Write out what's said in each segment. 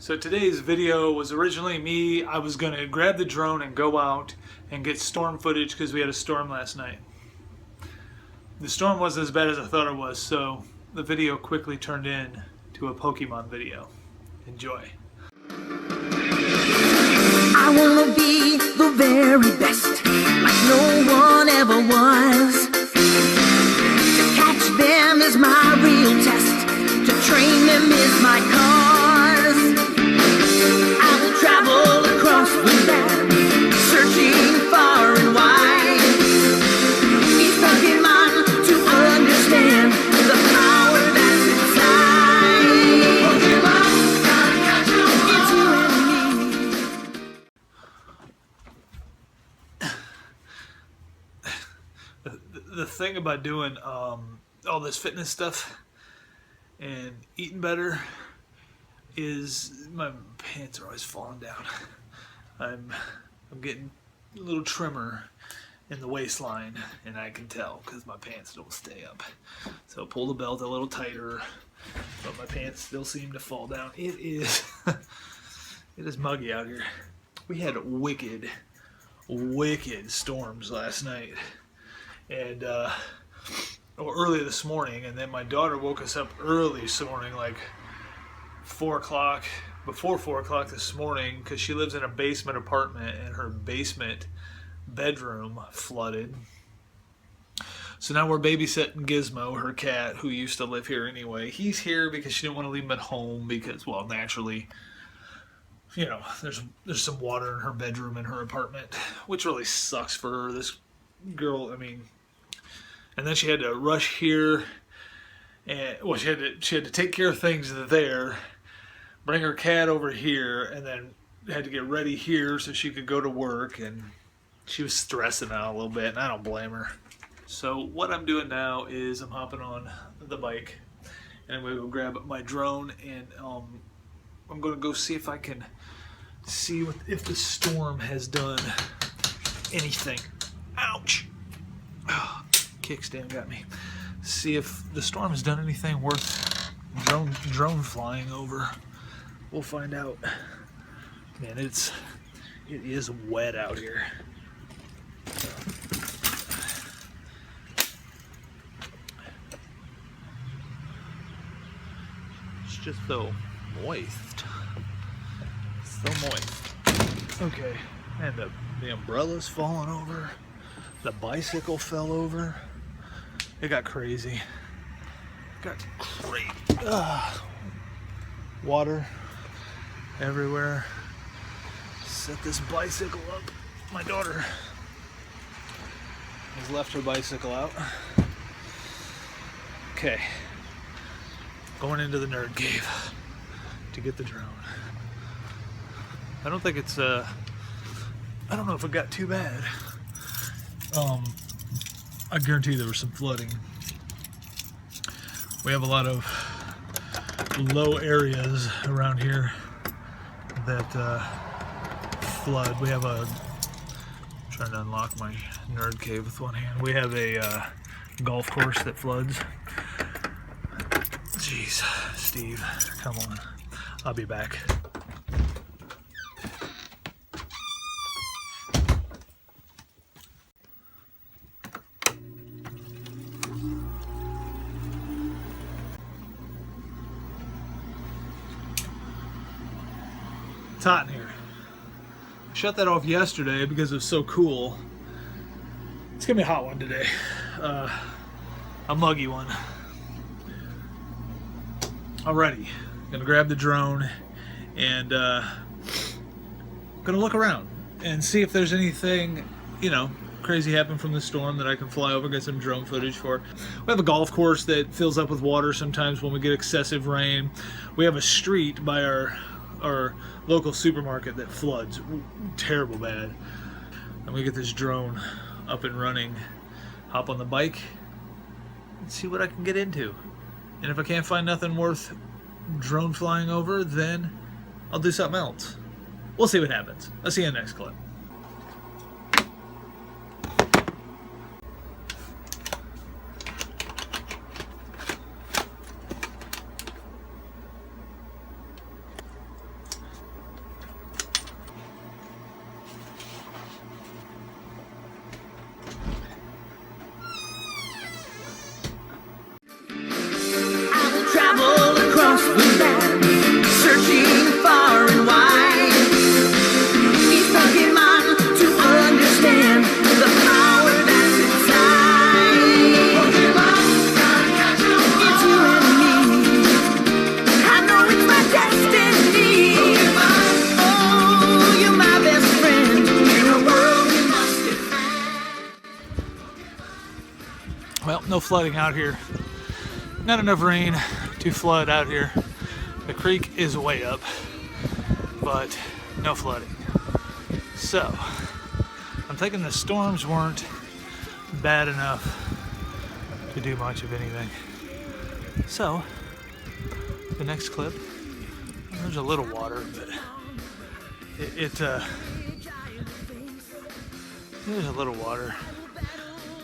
So today's video was originally me. I was going to grab the drone and go out and get storm footage because we had a storm last night. The storm wasn't as bad as I thought it was, so the video quickly turned into a Pokemon video. Enjoy. I wanna be the very best, like no one ever was. To catch them is my real test, to train them is my cause. I will travel across the land, searching far and wide. Each Pokemon to understand the power that's inside. Pokemon, gotta catch 'em all. It's you and me. The thing about doing all this fitness stuff and eating better is my pants are always falling down. I'm getting a little trimmer in the waistline, and I can tell because my pants don't stay up. So pull the belt a little tighter, but my pants still seem to fall down. It is it is muggy out here. We had wicked storms last night. And early this morning, and then my daughter woke us up early this morning, like 4 o'clock, before 4 o'clock this morning, because she lives in a basement apartment and her basement bedroom flooded. So now we're babysitting Gizmo, her cat, who used to live here anyway. He's here because she didn't want to leave him at home because, well, naturally, you know, there's some water in her bedroom in her apartment, which really sucks for her. This girl, I mean. And then she had to rush here, and well, she had to take care of things there, bring her cat over here, and then had to get ready here so she could go to work. And she was stressing out a little bit, and I don't blame her. So what I'm doing now is I'm hopping on the bike, and I'm going to go grab my drone, and I'm going to go see if I can see if the storm has done anything. Ouch! Kickstand got me. See if the storm has done anything worth drone flying over. We'll find out. Man, it is wet out here. It's just so moist. So moist. Okay, and the umbrella's falling over. The bicycle fell over. It got crazy. Water everywhere. Set this bicycle up. My daughter has left her bicycle out. Okay. Going into the nerd cave to get the drone. I don't think it's I don't know if it got too bad. I guarantee there was some flooding. We have a lot of low areas around here that flood. We have I'm trying to unlock my nerd cave with one hand. We have a golf course that floods. Jeez, Steve, come on. I'll be back. It's hot in here. I shut that off yesterday because it was so cool. It's gonna be a hot one today. A muggy one. Alrighty, gonna grab the drone and gonna look around and see if there's anything, you know, crazy happen from the storm that I can fly over, get some drone footage for. We have a golf course that fills up with water sometimes when we get excessive rain. We have a street by our local supermarket that floods terrible bad. I'm gonna get this drone up and running, hop on the bike, and see what I can get into. And if I can't find nothing worth drone flying over, then I'll do something else. We'll see what happens. I'll see you in the next clip. flooding out here. Not enough rain to flood out here. The creek is way up, but no flooding. So, I'm thinking the storms weren't bad enough to do much of anything. So, the next clip, there's a little water, but there's a little water.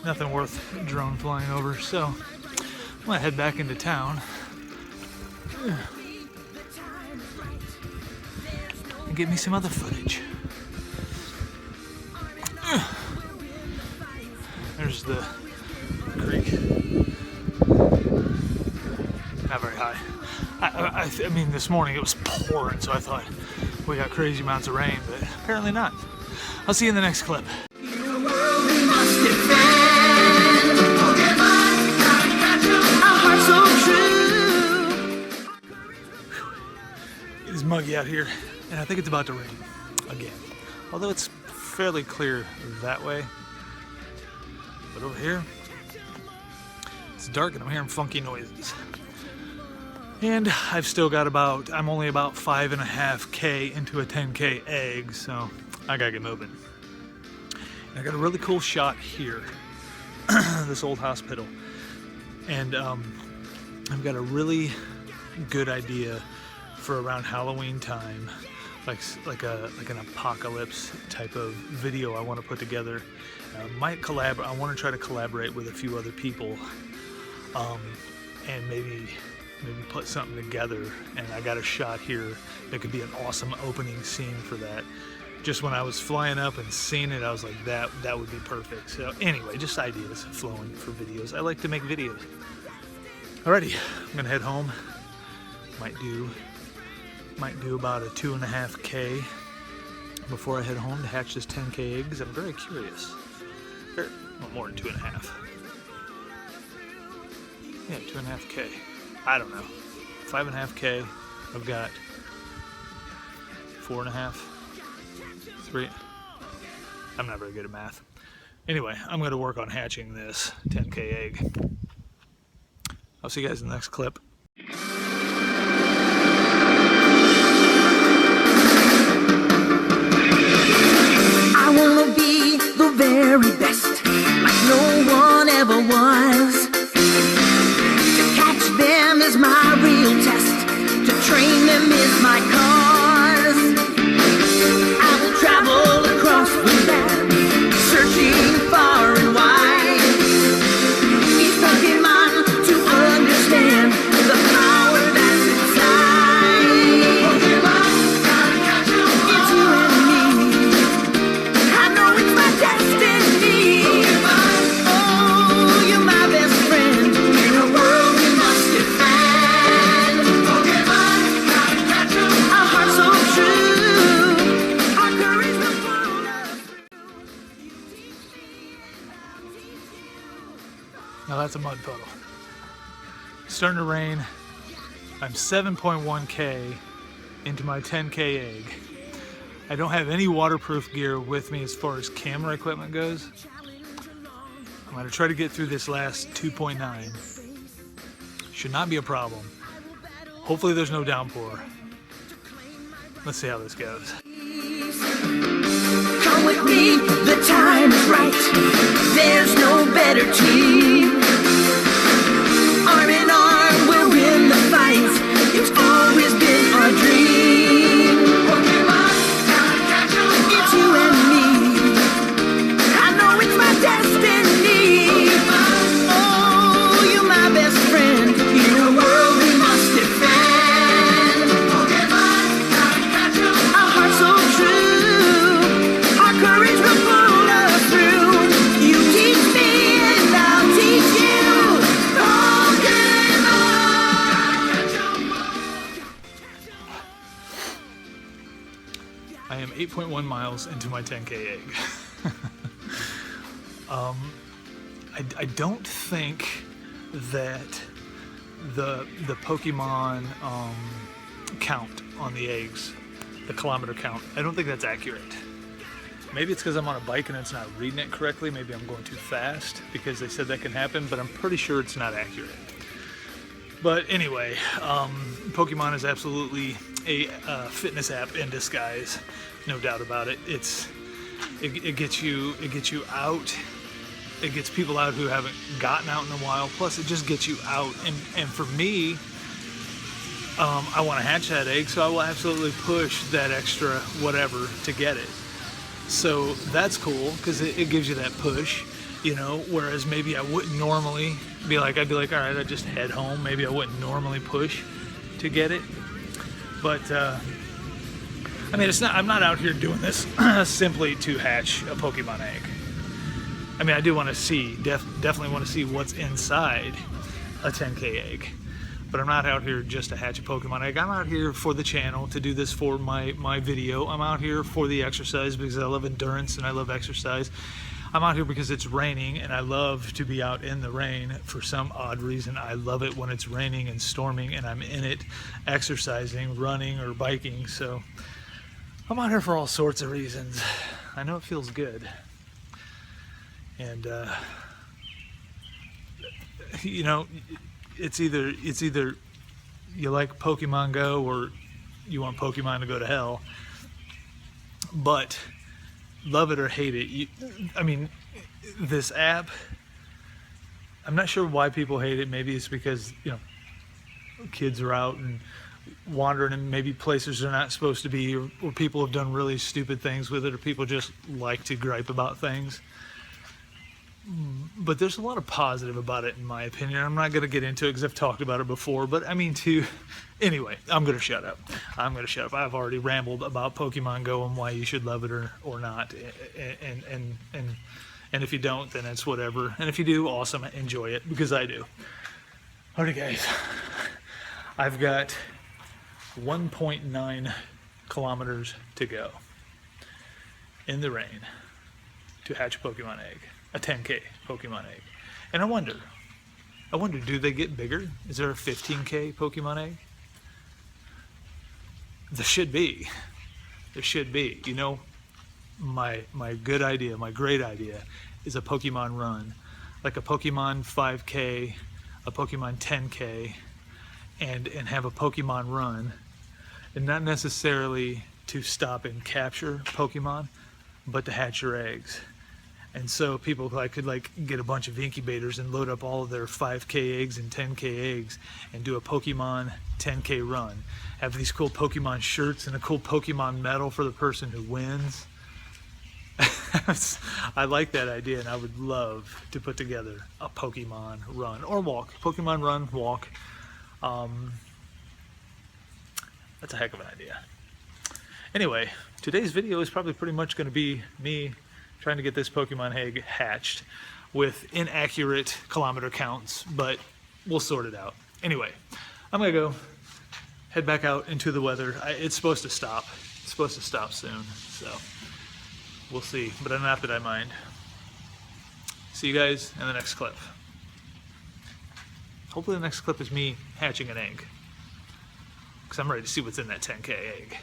Nothing worth drone flying over, so I'm gonna head back into town and get me some other footage. There's the creek. Not very high. I mean, this morning it was pouring, so I thought we got crazy amounts of rain, but apparently not. I'll see you in the next clip. It is muggy out here, and I think it's about to rain again. Although it's fairly clear that way. But over here, it's dark and I'm hearing funky noises. And I've still got I'm only about 5.5K into a 10K egg, so I gotta get moving. And I got a really cool shot here, this old hospital. And I've got a really good idea for around Halloween time, like an apocalypse type of video I want to put together. I want to try to collaborate with a few other people, and maybe put something together. And I got a shot here that could be an awesome opening scene for that. Just when I was flying up and seeing it, I was like, that would be perfect. So anyway, just ideas flowing for videos. I like to make videos. Alrighty, I'm gonna head home. Might do about a 2.5K before I head home to hatch this 10K eggs. I'm very curious. Well, more than 2.5. Yeah, 2.5K. I don't know. 5.5K. I've got 4.5. 3. I'm not very good at math. Anyway, I'm going to work on hatching this 10K egg. I'll see you guys in the next clip. I wanna be the very best, like no one ever was. To catch them is my real test, to train them is my cause. I will travel across the land, searching far and wide. Each Pokemon to understand the power that's inside. Pokemon, gotta catch 'em all. It's you and me. I know it's my destiny. Pokemon, oh, you're my best friend. In a world we must defend. Pokemon, gotta catch 'em all. Our hearts so true, our courage will pull us. Now that's a mud puddle. It's starting to rain. I'm 7.1K into my 10K egg. I don't have any waterproof gear with me as far as camera equipment goes. I'm going to try to get through this last 2.9. Should not be a problem. Hopefully there's no downpour. Let's see how this goes. Come with me, the time is right. There's no better team. Arm in arm, we'll win the fight. It's always been our dream. Pokemon, gotta catch 'em all. It's you and me. I know it's my destiny. Pokemon, oh, you're my best friend. In a world we must defend. Pokemon, gotta catch 'em all. Our hearts so true, our courage will pull us through. You teach me and I'll teach you. Pokemon, catch 'em all. I am 8.1 miles into my 10K egg. I don't think that the Pokemon count on the eggs, the kilometer count, I don't think that's accurate. Maybe it's because I'm on a bike and it's not reading it correctly. Maybe I'm going too fast because they said that can happen, but I'm pretty sure it's not accurate. But anyway, Pokemon is absolutely a fitness app in disguise, no doubt about it. It gets you out. It gets people out who haven't gotten out in a while. Plus, it just gets you out. And for me, I want to hatch that egg, so I will absolutely push that extra whatever to get it. So that's cool because it gives you that push, you know. Whereas maybe I wouldn't normally be like, I'd be like, all right, I'd just head home. Maybe I wouldn't normally push to get it. But I mean, I'm not out here doing this simply to hatch a Pokemon egg. I mean, I do want to see, definitely want to see what's inside a 10K egg. But I'm not out here just to hatch a Pokemon egg. I'm out here for the channel, to do this for my video. I'm out here for the exercise because I love endurance and I love exercise. I'm out here because it's raining and I love to be out in the rain for some odd reason. I love it when it's raining and storming and I'm in it exercising, running, or biking. So I'm out here for all sorts of reasons. I know it feels good. And you know, it's either you like Pokemon Go or you want Pokemon to go to hell. But love it or hate it, I mean, this app, I'm not sure why people hate it. Maybe it's because, you know, kids are out and wandering in maybe places they're not supposed to be, or people have done really stupid things with it, or people just like to gripe about things. But there's a lot of positive about it, in my opinion. I'm not going to get into it because I've talked about it before, but I mean, anyway, I'm going to shut up. I've already rambled about Pokemon Go and why you should love it or not. And if you don't, then it's whatever. And if you do, awesome, enjoy it, because I do. Alright guys, I've got 1.9 kilometers to go in the rain to hatch a Pokemon egg. A 10K Pokemon egg. And I wonder, do they get bigger? Is there a 15K Pokemon egg? There should be. You know, my good idea, my great idea is a Pokemon run. Like a Pokemon 5K, a Pokemon 10K, and have a Pokemon run. And not necessarily to stop and capture Pokemon, but to hatch your eggs. And so people could get a bunch of incubators and load up all of their 5K eggs and 10K eggs and do a Pokemon 10K run. Have these cool Pokemon shirts and a cool Pokemon medal for the person who wins. I like that idea, and I would love to put together a Pokemon run or walk. Pokemon run, walk. That's a heck of an idea. Anyway, today's video is probably pretty much going to be me trying to get this Pokemon egg hatched with inaccurate kilometer counts, but we'll sort it out. Anyway, I'm gonna go head back out into the weather. It's supposed to stop. It's supposed to stop soon, so we'll see, but not that I mind. See you guys in the next clip. Hopefully the next clip is me hatching an egg, because I'm ready to see what's in that 10K egg.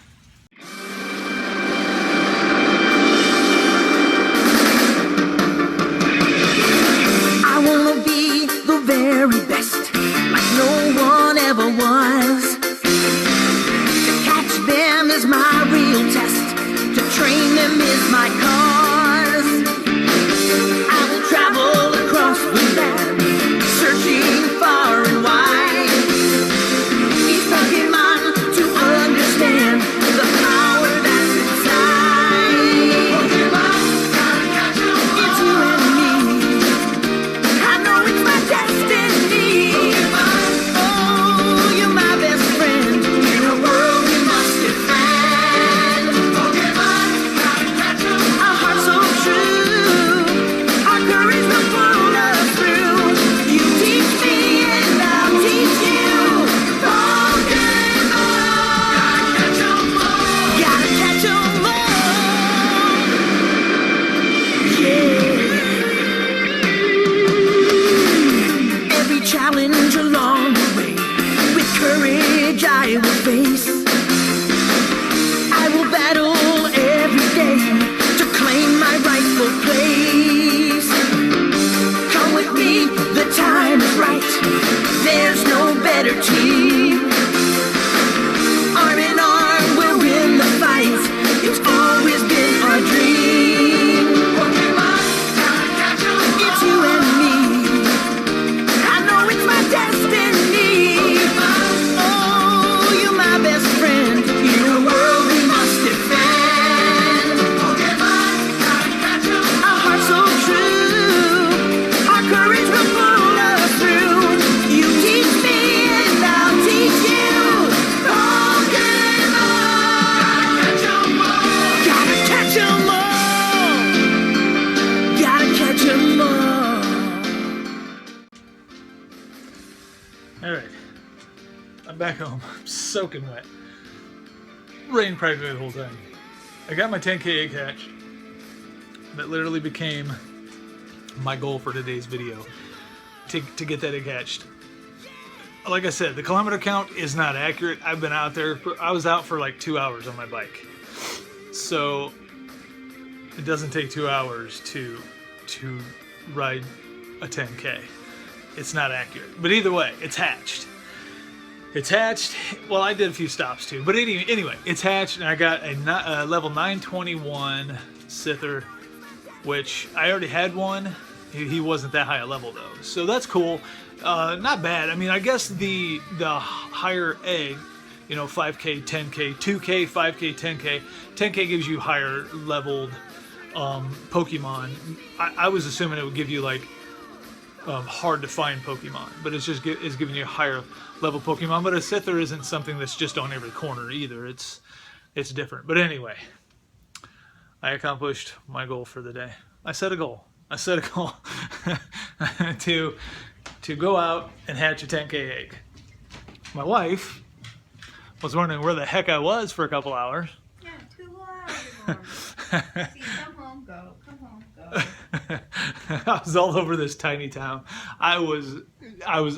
I wanna be the very best, like no one ever was. To catch them is my real test, to train them is my cause. I will travel across the land, searching far and wide. These Pokemon to understand the power that's inside. Pokemon, gotta catch 'em all. It's you and me. I know it's my destiny. Pokemon, oh, you're my best friend. In a world we must defend. Pokemon, gotta catch 'em all. back home, soaking wet. Rained practically the whole time. I got my 10K egg hatched. That literally became my goal for today's video. To get that egg hatched. Like I said, the kilometer count is not accurate. I've been out there. I was out for like 2 hours on my bike. So it doesn't take 2 hours to ride a 10K. It's not accurate. But either way, it's hatched. It's hatched. Well, I did a few stops too. But anyway, it's hatched, and I got a level 921 Scyther, which I already had one. He wasn't that high a level though, so that's cool. Not bad. I mean, I guess the higher egg, 5K, 10K, 2K, 5K, 10K. 10K gives you higher leveled Pokemon. I was assuming it would give you like hard to find Pokemon, but it's giving you a higher level Pokemon. But a Scyther isn't something that's just on every corner either. It's different. But anyway, I accomplished my goal for the day. I set a goal to go out and hatch a 10K egg. My wife was wondering where the heck I was for a couple hours. Yeah, 2 whole hours. See, come home, go. Come home, go. I was all over this tiny town. I was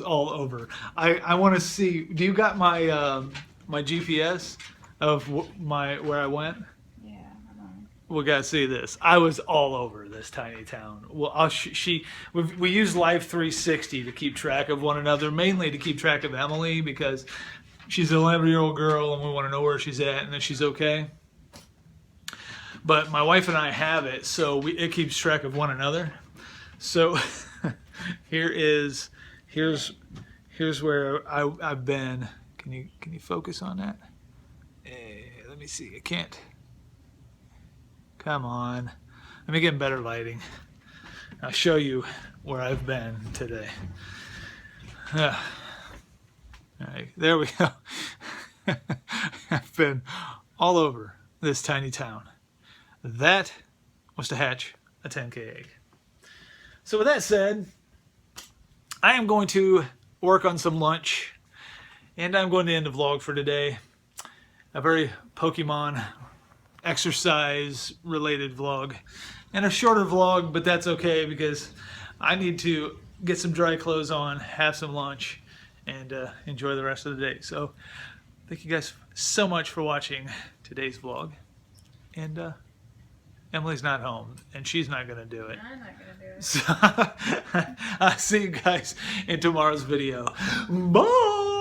all over. I want to see. Do you got my my GPS of where I went? We gotta see this. I was all over this tiny town. Well, we use Live 360 to keep track of one another, mainly to keep track of Emily because she's an 11-year-old girl and we want to know where she's at and that she's okay. But my wife and I have it, so it keeps track of one another. So here's where I've been. Can you focus on that? Let me see. I can't. Come on. Let me get better lighting. I'll show you where I've been today. All right, there we go. I've been all over this tiny town. That was to hatch a 10K egg. So with that said, I am going to work on some lunch, and I'm going to end the vlog for today. A very Pokemon exercise related vlog and a shorter vlog, but that's okay because I need to get some dry clothes on, have some lunch, and enjoy the rest of the day. So thank you guys so much for watching today's vlog, and Emily's not home and she's not gonna do it. I'm not gonna do it. So I'll see you guys in tomorrow's video. Bye.